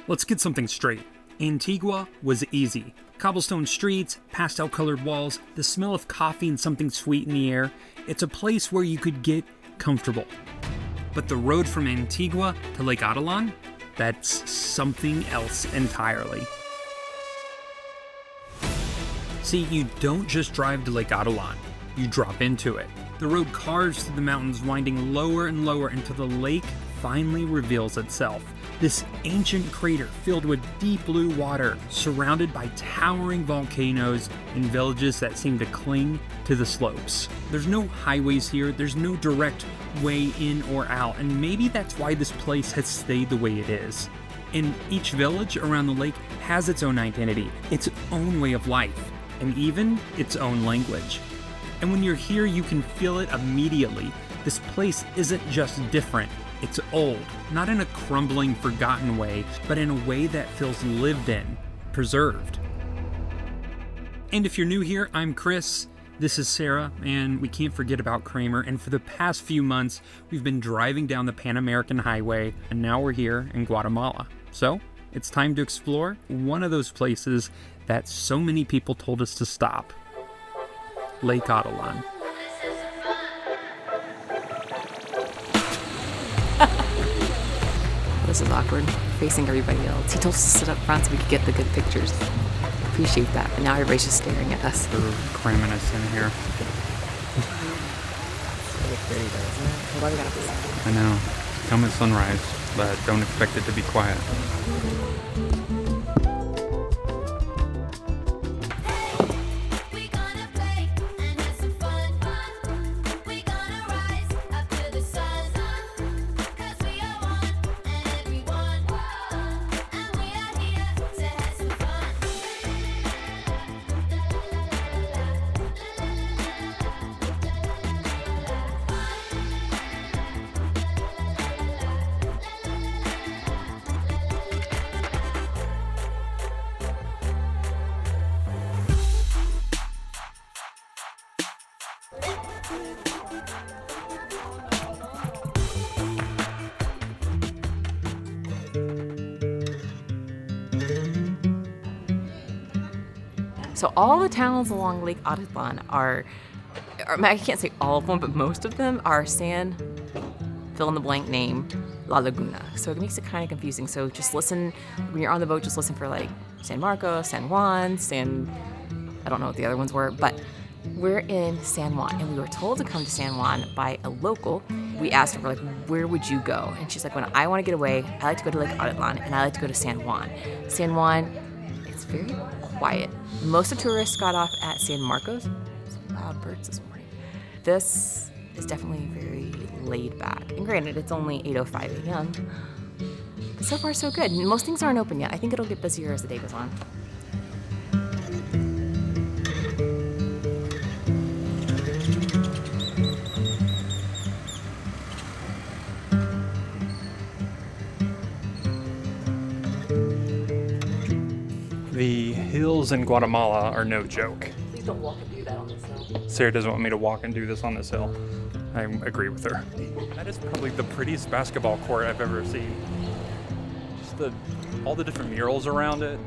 Let's get something straight. Antigua was easy. Cobblestone streets, pastel-colored walls, the smell of coffee and something sweet in the air. It's a place where you could get comfortable. But the road from Antigua to Lake Atitlán, that's something else entirely. See, you don't just drive to Lake Atitlán, you drop into it. The road carves through the mountains, winding lower and lower until the lake finally reveals itself. This ancient crater filled with deep blue water, surrounded by towering volcanoes and villages that seem to cling to the slopes. There's no highways here, there's no direct way in or out, and maybe that's why this place has stayed the way it is. And each village around the lake has its own identity, its own way of life, and even its own language. And when you're here, you can feel it immediately. This place isn't just different, it's old, not in a crumbling, forgotten way, but in a way that feels lived in, preserved. And if you're new here, I'm Chris, this is Sara, and we can't forget about Kramer, and for the past few months, we've been driving down the Pan American Highway, and now we're here in Guatemala. So, it's time to explore one of those places that so many people told us to stop. Lake Atitlán. This is awkward, facing everybody else. He told us to sit up front so we could get the good pictures. Appreciate that, but now everybody's just staring at us. They're cramming us in here. It's really pretty though, isn't it? Hold on, we gotta be. I know. Come at sunrise, but don't expect it to be quiet. So all the towns along Lake Atitlán are, I can't say all of them, but most of them are San, fill in the blank name, La Laguna. So it makes it kind of confusing. So just listen, when you're on the boat, just listen for like San Marcos, San Juan, I don't know what the other ones were, but we're in San Juan, and we were told to come to San Juan by a local. We asked her, we're like, where would you go? And she's like, when I want to get away, I like to go to Lake Atitlán, and I like to go to San Juan. San Juan, it's very quiet. Most of the tourists got off at San Marcos. Some loud birds this morning. This is definitely very laid back. And granted, it's only 8:05 a.m. But so far, so good. Most things aren't open yet. I think it'll get busier as the day goes on. The hills in Guatemala are no joke. Please don't walk and do that on this hill. Sarah doesn't want me to walk and do this on this hill. I agree with her. That is probably the prettiest basketball court I've ever seen. Just all the different murals around it.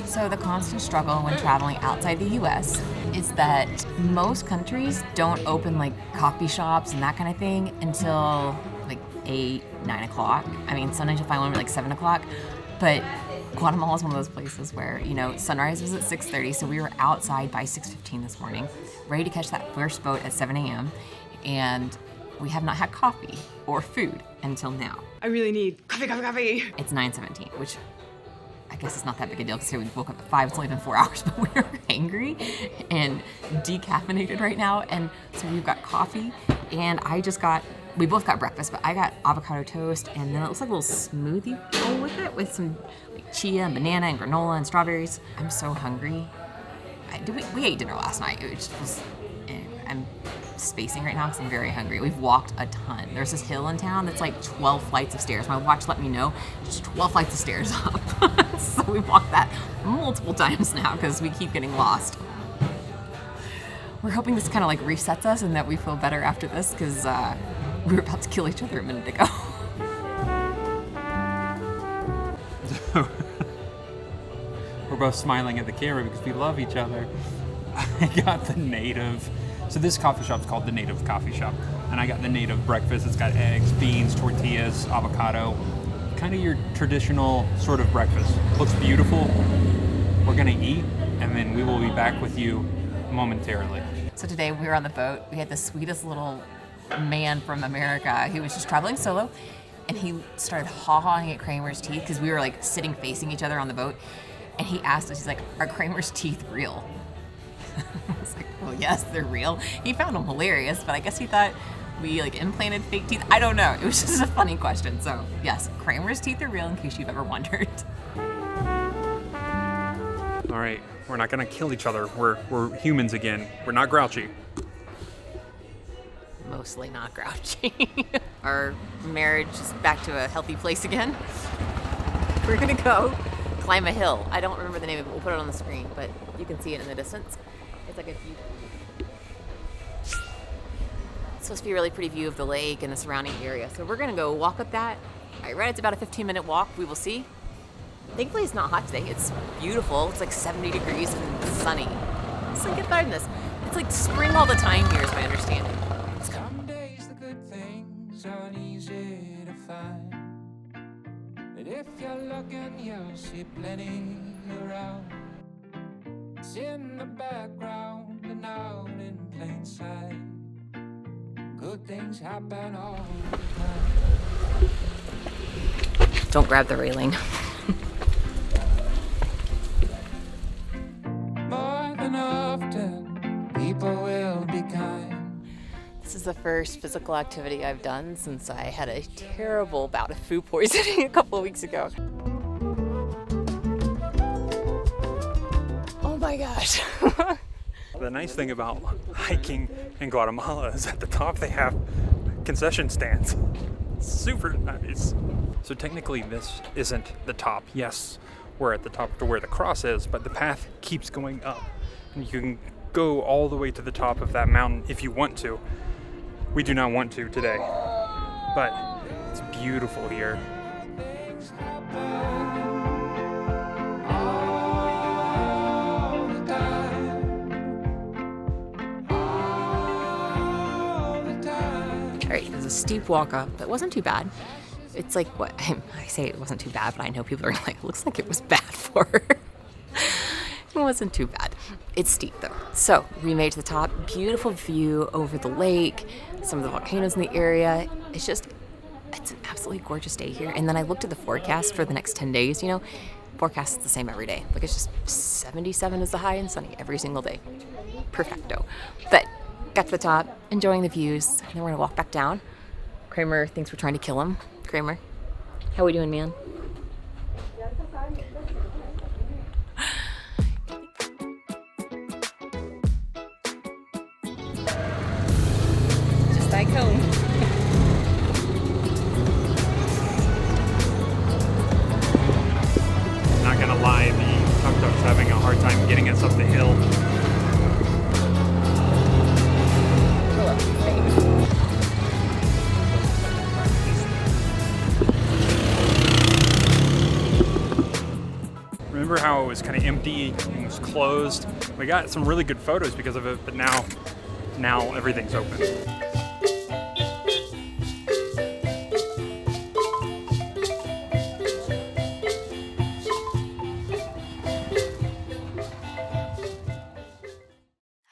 So the constant struggle when traveling outside the U.S. is that most countries don't open like coffee shops and that kind of thing until like 8, 9 o'clock. I mean, sometimes you'll find one at like 7 o'clock, but Guatemala is one of those places where, sunrise was at 6:30, so we were outside by 6:15 this morning, ready to catch that first boat at 7 a.m., and we have not had coffee or food until now. I really need coffee. It's 9:17, which I guess it's not that big a deal because here we woke up at 5, it's only been 4 hours, but we're angry and decaffeinated right now. And so we've got coffee, and we both got breakfast, but I got avocado toast, and then it looks like a little smoothie bowl with it, with some like chia and banana and granola and strawberries. I'm so hungry. We ate dinner last night. It just was, I'm spacing right now because I'm very hungry. We've walked a ton. There's this hill in town that's like 12 flights of stairs. My watch let me know it's 12 flights of stairs up. So we've walked that multiple times now because we keep getting lost. We're hoping this kind of like resets us and that we feel better after this because we were about to kill each other a minute ago. We're both smiling at the camera because we love each other. I got the native. So this coffee shop's called the Native Coffee Shop. And I got the native breakfast. It's got eggs, beans, tortillas, avocado. Kind of your traditional sort of breakfast. Looks beautiful. We're gonna eat and then we will be back with you momentarily. So today we were on the boat. We had the sweetest little man from America who was just traveling solo. And he started haw-hawing at Kramer's teeth because we were like sitting facing each other on the boat. And he asked us, he's like, are Kramer's teeth real? I was like, well, yes, they're real. He found them hilarious, but I guess he thought we like implanted fake teeth. I don't know. It was just a funny question. So yes, Kramer's teeth are real in case you've ever wondered. All right, we're not gonna kill each other. We're humans again. We're not grouchy. Mostly not grouchy. Our marriage is back to a healthy place again. We're gonna go climb a hill. I don't remember the name of it. We'll put it on the screen, but you can see it in the distance. It's like a view. It's supposed to be a really pretty view of the lake and the surrounding area. So we're gonna go walk up that. I read it's about a 15-minute walk. We will see. Thankfully, it's not hot today. It's beautiful. It's like 70 degrees and sunny. It's like get better than this. It's like spring all the time here, is my understanding. Some days the good things aren't easy to find. But if you're looking, you'll see plenty around. It's in the background and out in plain sight. Good things happen all the time. Don't grab the railing. More than often, people will be kind. This is the first physical activity I've done since I had a terrible bout of food poisoning a couple of weeks ago. Oh my gosh. The nice thing about hiking in Guatemala is at the top they have concession stands. Super nice. So technically this isn't the top. Yes, we're at the top to where the cross is, but the path keeps going up. And you can go all the way to the top of that mountain if you want to. We do not want to today, but it's beautiful here. Things happen all the time. All the time. All right, there's a steep walk up. It wasn't too bad. It's like what I say it wasn't too bad, but I know people are like, it looks like it was bad for her. It wasn't too bad. It's steep though. So we made it to the top. Beautiful view over the lake, some of the volcanoes in the area. It's an absolutely gorgeous day here. And then I looked at the forecast for the next 10 days, you know. Forecast is the same every day. Like it's just 77 is the high and sunny every single day. Perfecto. But got to the top, enjoying the views, and then we're gonna walk back down. Kramer thinks we're trying to kill him. Kramer, how we doing, man? Just like home. Not gonna lie, the tuk-tuk's having a hard time getting us up the hill. Remember how it was kind of empty and was closed? We got some really good photos because of it, but now everything's open.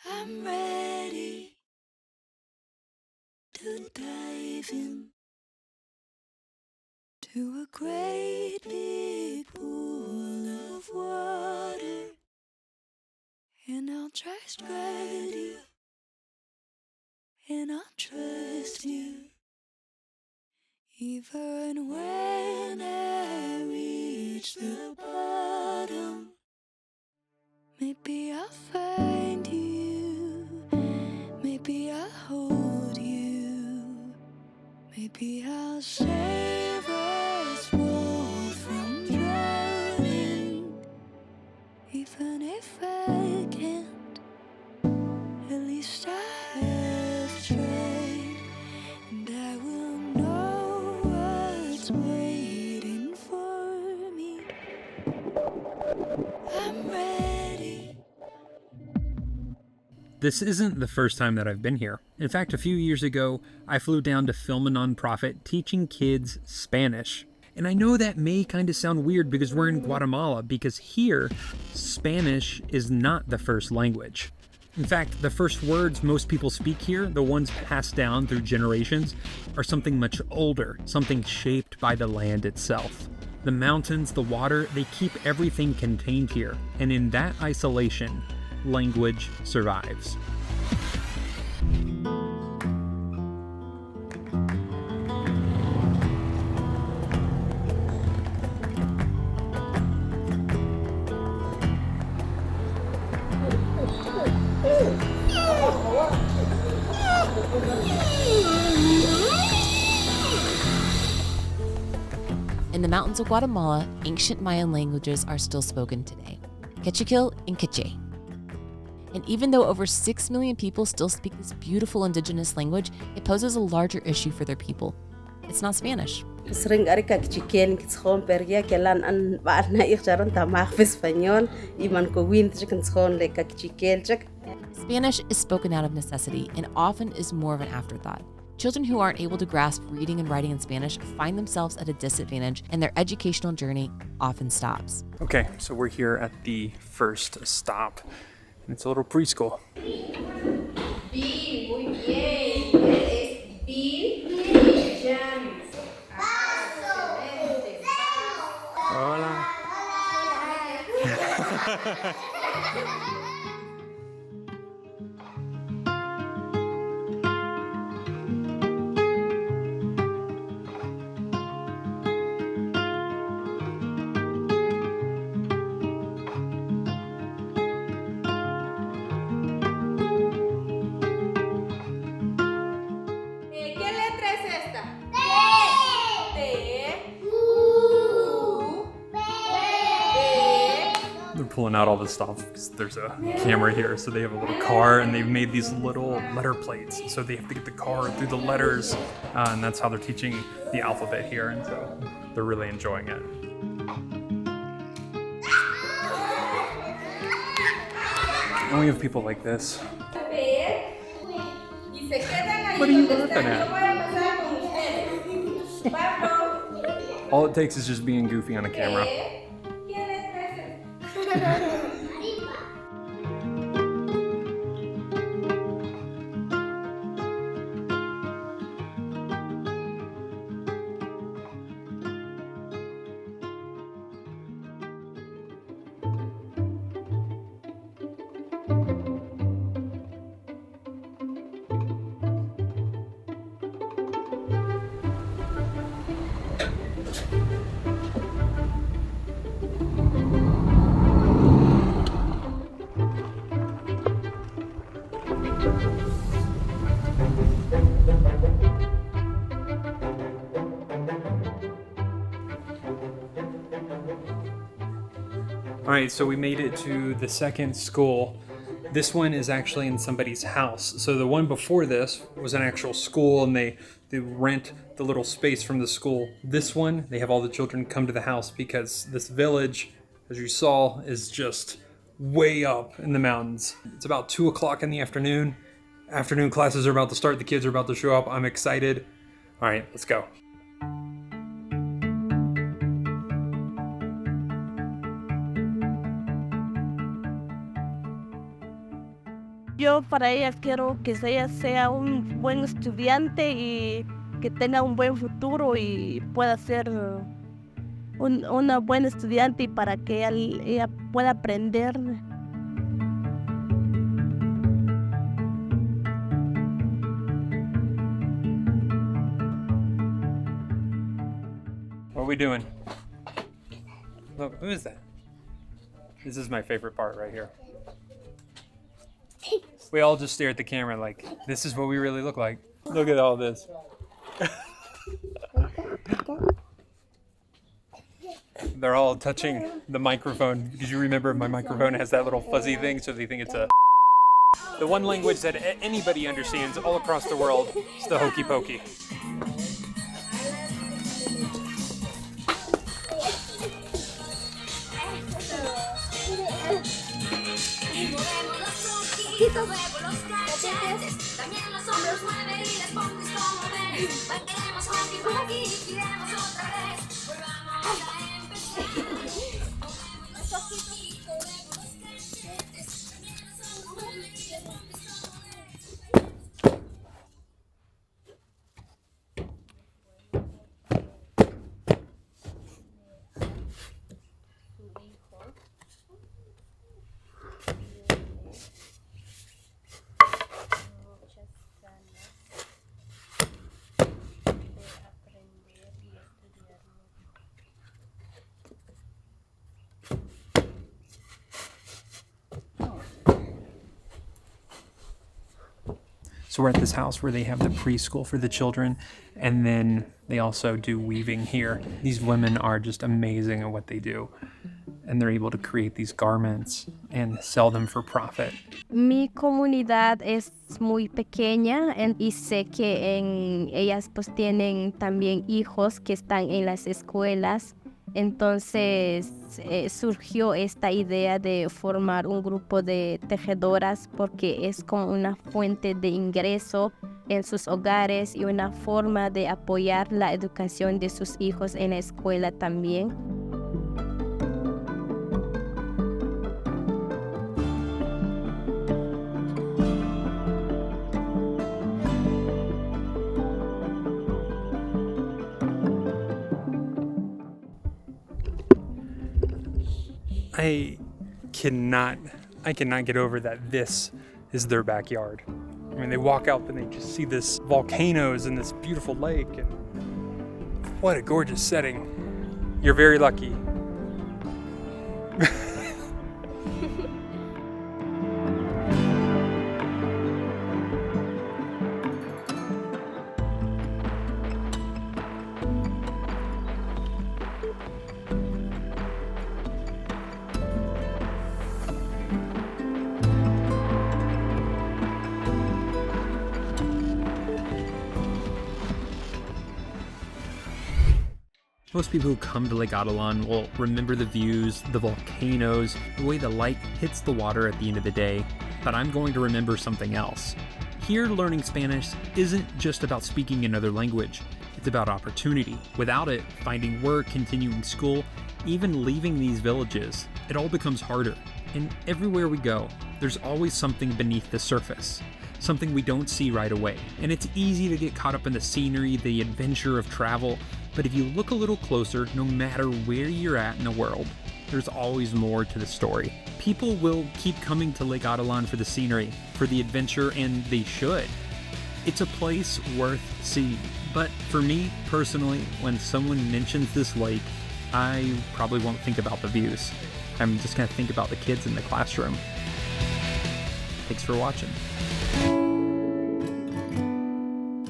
I'm ready to dive in to a great big pool of water, and I'll trust gravity, and I'll trust you, even when I reach the bottom. Maybe I'll find you, maybe I'll hold you, maybe I'll save us both from drowning. Even if I can't, at least This isn't the first time that I've been here. In fact, a few years ago, I flew down to film a nonprofit teaching kids Spanish. And I know that may kind of sound weird because we're in Guatemala, because here, Spanish is not the first language. In fact, the first words most people speak here, the ones passed down through generations, are something much older, something shaped by the land itself. The mountains, the water, they keep everything contained here. And in that isolation, language survives. In the mountains of Guatemala, ancient Mayan languages are still spoken today, Quechiquil and Quiche. And even though over 6 million people still speak this beautiful indigenous language, it poses a larger issue for their people. It's not Spanish. Spanish is spoken out of necessity and often is more of an afterthought. Children who aren't able to grasp reading and writing in Spanish find themselves at a disadvantage, and their educational journey often stops. Okay, so we're here at the first stop. And it's a little preschool. Hola. They're pulling out all this stuff because there's a camera here, so they have a little car and they've made these little letter plates, so they have to get the car through the letters, and that's how they're teaching the alphabet here, and so they're really enjoying it. And we have people like this. What are you laughing at? All it takes is just being goofy on a camera. All right, so we made it to the second school. This one is actually in somebody's house. So the one before this was an actual school, and they rent the little space from the school. This one, they have all the children come to the house because this village, as you saw, is just way up in the mountains. It's about 2 o'clock in the afternoon. Afternoon classes are about to start. The kids are about to show up. I'm excited. All right, let's go. Yo para ella quiero que ella sea un buen estudiante y que tenga un buen futuro y pueda ser una buena estudiante y para que ella pueda aprender. What are we doing? Look, who is that? This is my favorite part right here. We all just stare at the camera like, this is what we really look like. Look at all this. They're all touching the microphone because you remember my microphone has that little fuzzy thing, so they think it's a... The one language that anybody understands all across the world is the hokey pokey. chiquitos. Cachetes. También los hombros mueve y las pompis como ven. Bailemos hockey por aquí y giremos otra vez. Volvamos a empezar. Los ojitos. Movemos los cachetes. También los hombros mueve y las pompis como ven. So we're at this house where they have the preschool for the children, and then they also do weaving here. These women are just amazing at what they do, and they're able to create these garments and sell them for profit. Mi comunidad es muy pequeña y sé que ellas pues tienen también hijos que están en las escuelas. Entonces surgió esta idea de formar un grupo de tejedoras porque es como una fuente de ingreso en sus hogares y una forma de apoyar la educación de sus hijos en la escuela también. I cannot get over that this is their backyard. I mean, they walk out and they just see this volcanoes and this beautiful lake, and what a gorgeous setting. You're very lucky. Most people who come to Lake Atitlán will remember the views, the volcanoes, the way the light hits the water at the end of the day, but I'm going to remember something else. Here, learning Spanish isn't just about speaking another language, it's about opportunity. Without it, finding work, continuing school, even leaving these villages, it all becomes harder. And everywhere we go, there's always something beneath the surface, something we don't see right away. And it's easy to get caught up in the scenery, the adventure of travel, but if you look a little closer, no matter where you're at in the world, there's always more to the story. People will keep coming to Lake Atitlán for the scenery, for the adventure, and they should. It's a place worth seeing. But for me, personally, when someone mentions this lake, I probably won't think about the views. I'm just gonna think about the kids in the classroom. Thanks for watching.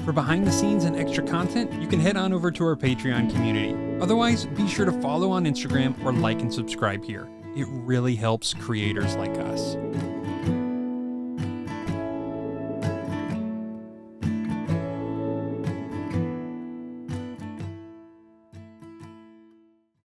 For behind the scenes and extra content, you can head on over to our Patreon community. Otherwise, be sure to follow on Instagram or like and subscribe here. It really helps creators like us.